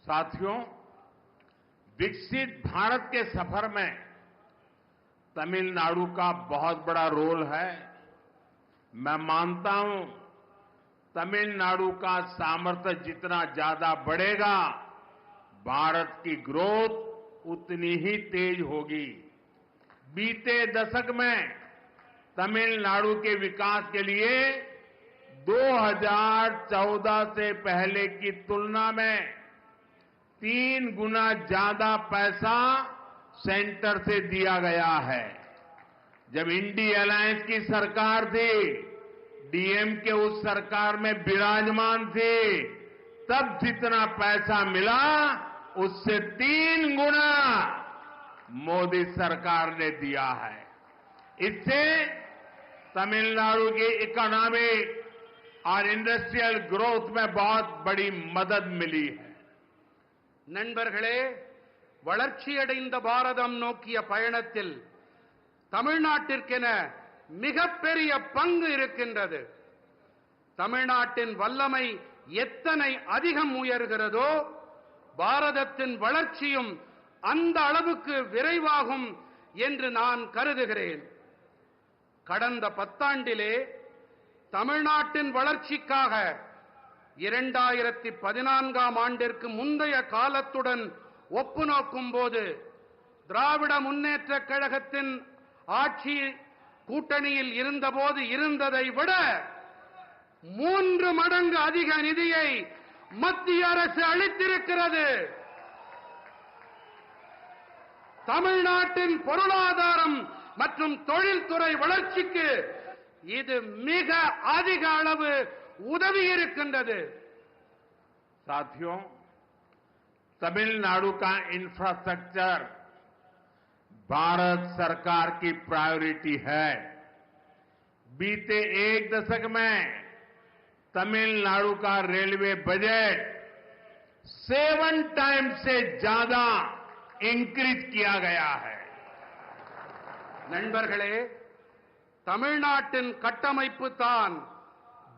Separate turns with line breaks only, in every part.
साथियों, विकसित भारत के सफर में तमिलनाडु का बहुत बड़ा रोल है। मैं मानता हूं, तमिलनाडु का सामर्थ्य जितना ज्यादा बढ़ेगा, भारत की ग्रोथ उतनी ही तेज होगी। बीते दशक में तमिलनाडु के विकास के लिए 2014 से पहले की तुलना में 3 गुना ज्यादा पैसा सेंटर से दिया गया है। जब इंडी अलायंस की सरकार थी, डीएमके उस सरकार में विराजमान थी, तब जितना पैसा मिला उससे 3 गुना मोदी सरकार ने दिया है। इससे तमिलनाडु की इकोनॉमिक और इंडस्ट्रियल ग्रोथ में बहुत बड़ी मदद मिली है।
நண்பர்களே, வளர்ச்சியடைந்த பாரதம் நோக்கிய பயணத்தில் தமிழ்நாட்டிற்கென மிகப்பெரிய பங்கு இருக்கின்றது. தமிழ்நாட்டின் வல்லமை எத்தனை அதிகம் உயர்கிறதோ, பாரதத்தின் வளர்ச்சியும் அந்த அளவுக்கு விரைவாகும் என்று நான் கருதுகிறேன். கடந்த 10 ஆண்டிலே தமிழ்நாட்டின் வளர்ச்சிக்காக 2014ஆம் ஆண்டிற்கு முந்தைய காலத்துடன் ஒப்பு நோக்கும்போது திராவிட முன்னேற்றக் கழகத்தின் ஆட்சி கூட்டணியில் இருந்தபோது இருந்ததை விட 3 மடங்கு அதிக நிதியை மத்திய அரசு அளித்திருக்கிறது. தமிழ்நாட்டின் பொருளாதாரம் மற்றும் தொழில்துறை வளர்ச்சிக்கு இது மிக அதிக அளவு உதவி இருக்கின்றது.
साथियों, तमिलनाडु का इंफ्रास्ट्रक्चर भारत सरकार की प्रायोरिटी है। बीते 1 दशक में तमिलनाडु का रेलवे बजट 7 टाइम्स से ज्यादा इंक्रीज किया गया है।
நண்பர்களே, தமிழ்நாட்டின் கட்டமைப்பு தான்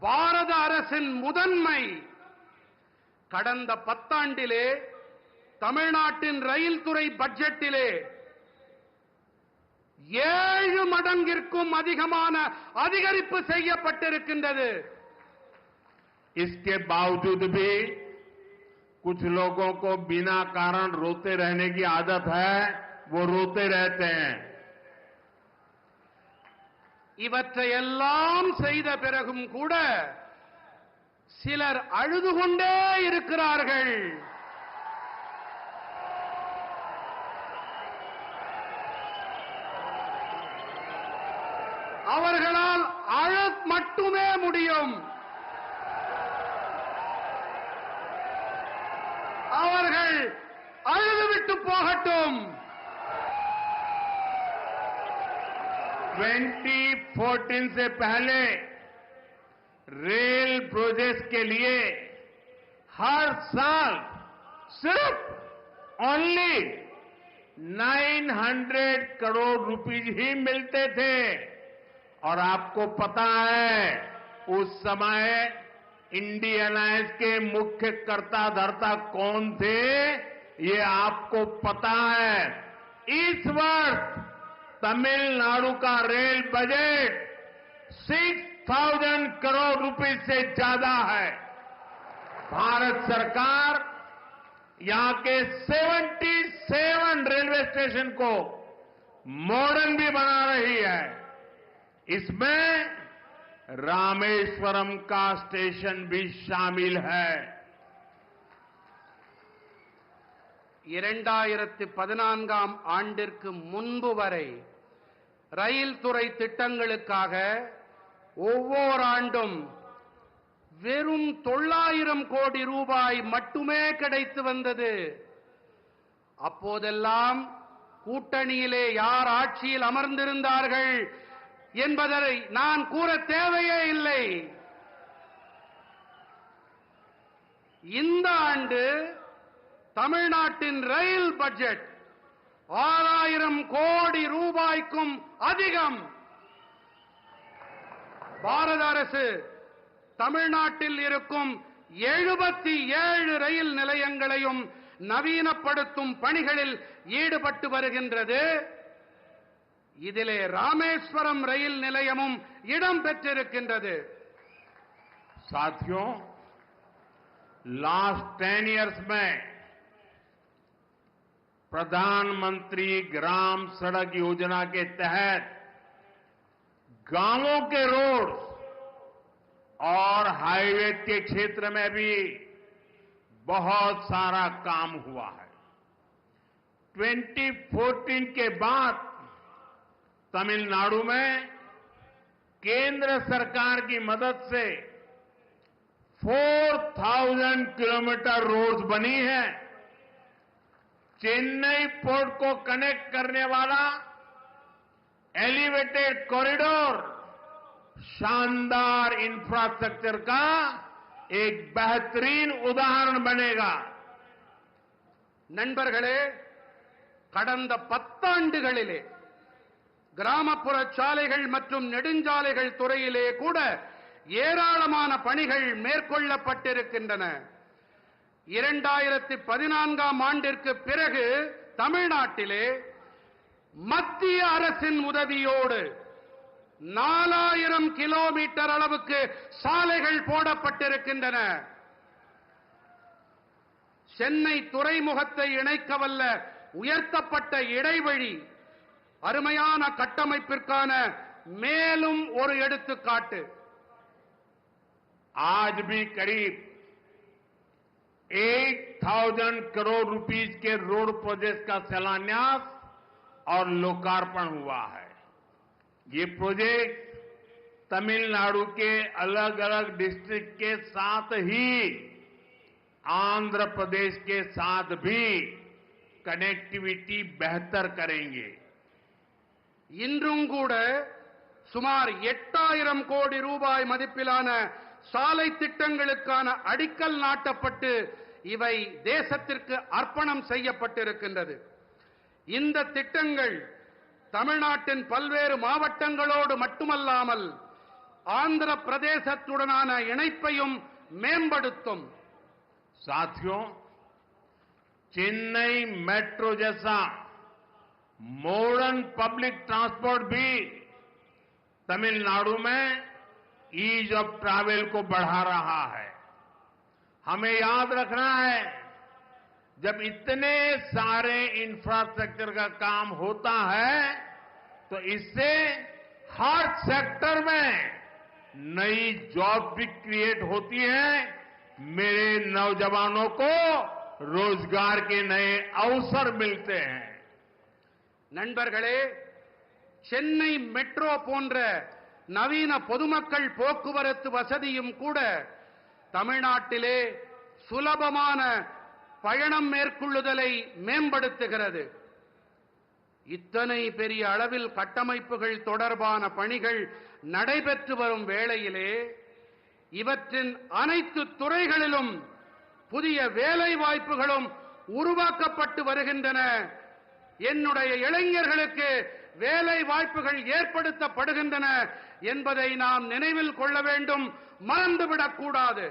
பாரத அரசின் முதன்மை. கடந்த 10 ஆண்டிலே தமிழ்நாட்டின் ரயில் துறை பட்ஜெட்டிலே 7 மடங்கிற்கும் அதிகமான அதிகரிப்பு செய்யப்பட்டிருக்கின்றது.
इसके बावजूद भी कुछ लोगों को बिना कारण रोते रहने की आदत है, वो रोते रहते हैं।
இவற்றையெல்லாம் செய்த பிறகும் கூட சிலர் அழுது கொண்டே இருக்கிறார்கள். அவர்களால் அழ மட்டுமே முடியும். அவர்கள் அழுதுவிட்டு போகட்டும்.
2014 से पहले रेल प्रोजेक्ट के लिए हर साल सिर्फ ओनली 900 करोड़ रुपीज ही मिलते थे। और आपको पता है, उस समय इंडी अलायंस के मुख्य कर्ता धर्ता कौन थे, ये आपको पता है। इस वर्ष तमिलनाडु का रेल बजट 6,000 करोड़ रुपए से ज्यादा है। भारत सरकार यहां के 77 रेलवे स्टेशन को मॉडर्न भी बना रही है। इसमें रामेश्वरम का स्टेशन भी शामिल है।
2014ஆம் ஆண்டிற்கு முன்பு வரை ரயில் துறை திட்டங்களுக்காக ஒவ்வொரு ஆண்டும் வெறும் 900 கோடி ரூபாய் மட்டுமே கிடைத்து வந்தது. அப்போதெல்லாம் கூட்டணியிலே யார் ஆட்சியில் அமர்ந்திருந்தார்கள் என்பதை நான் கூற தேவையே இல்லை. இந்த ஆண்டு தமிழ்நாட்டின் ரயில் பட்ஜெட் 6000 கோடி ரூபாய்க்கும் அதிகம். பாரத அரசு தமிழ்நாட்டில் இருக்கும் 77 ரயில் நிலையங்கள் நிலையங்களையும் நவீனப்படுத்தும் பணிகளில் ஈடுபட்டு வருகின்றது. இதிலே ராமேஸ்வரம் ரயில் நிலையமும் இடம் பெற்றிருக்கின்றது.
साथियों, लास्ट 10 इयर्स में प्रधानमंत्री ग्राम सड़क योजना के तहत गांवों के रोड और हाईवे के क्षेत्र में भी बहुत सारा काम हुआ है. 2014 के बाद तमिलनाडु में केंद्र सरकार की मदद से 4000 किलोमीटर रोड्स बनी है. चेन्नई पोर्ट को कनेक्ट करने वाला एलिवेटेड कॉरिडोर शानदार इंफ्रास्ट्रक्चर का एक बेहतरीन उदाहरण बनेगा.
நண்பர்களே, கடந்த 10 ஆண்டுகளிலே கிராமப்புற சாலைகள் மற்றும் நெடுஞ்சாலைகள் துறையிலே கூட ஏராளமான பணிகள் மேற்கொள்ளப்பட்டிருக்கின்றன. 2014ஆம் ஆண்டிற்கு பிறகு தமிழ்நாட்டிலே மத்திய அரசின் உதவியோடு 4000 கிலோமீட்டர் அளவுக்கு சாலைகள் போடப்பட்டிருக்கின்றன. சென்னை துறைமுகத்தை இணைக்கவல்ல உயர்த்தப்பட்ட இடைவழி அருமையான கட்டமைப்பிற்கான மேலும் ஒரு எடுத்துக்காட்டு.
आज भी करीब 8000 करोड़ रुपीस के रोड प्रोजेक्ट का शिलान्यास और लोकार्पण हुआ है. ये प्रोजेक्ट तमिलनाडु के अलग अलग डिस्ट्रिक्ट के साथ ही आंध्र प्रदेश के साथ भी कनेक्टिविटी बेहतर करेंगे.
இன்றும் கூட சுமார் 8000 கோடி ரூபாய் மதிப்பிலான சாலை திட்டங்களுக்கான அடிக்கல் நாட்டப்பட்டு இவை தேசத்திற்கு அர்ப்பணம் செய்யப்பட்டிருக்கின்றது. இந்த திட்டங்கள் தமிழ்நாட்டின் பல்வேறு மாவட்டங்களோடு மட்டுமல்லாமல் ஆந்திர பிரதேசத்துடனான இணைப்பையும் மேம்படுத்தும்.
साथियों, चेन्नई मेट्रो जैसा मॉडर्न पब्लिक ट्रांसपोर्ट भी तमिलनाडु में ईज ऑफ ट्रैवल को बढ़ा रहा है. हमें याद रखना है, जब इतने सारे इंफ्रास्ट्रक्चर का काम होता है तो इससे हर सेक्टर में नई जॉब भी क्रिएट होती है. मेरे नौजवानों को रोजगार के नए अवसर मिलते हैं.
நண்பர்களே, சென்னை மெட்ரோ போன்ற நவீன பொதுமக்கள் போக்குவரத்து வசதியும் கூட தமிழ்நாட்டிலே சுலபமான பயணம் மேற்கொள்ளுதலை மேம்படுத்துகிறது. இத்தனை பெரிய அளவில் கட்டமைப்புகள் தொடர்பான பணிகள் நடைபெற்று வரும் வேளையிலே இவற்றின் அனைத்து துறைகளிலும் புதிய வேலை வாய்ப்புகளும் உருவாக்கப்பட்டு வருகின்றன. என்னுடைய இளைஞர்களுக்கு வேலை வாய்ப்புகள் ஏற்படுத்தப்படுகின்றன என்பதை நாம் நினைவில் கொள்ள வேண்டும், மறந்துவிடக் கூடாது.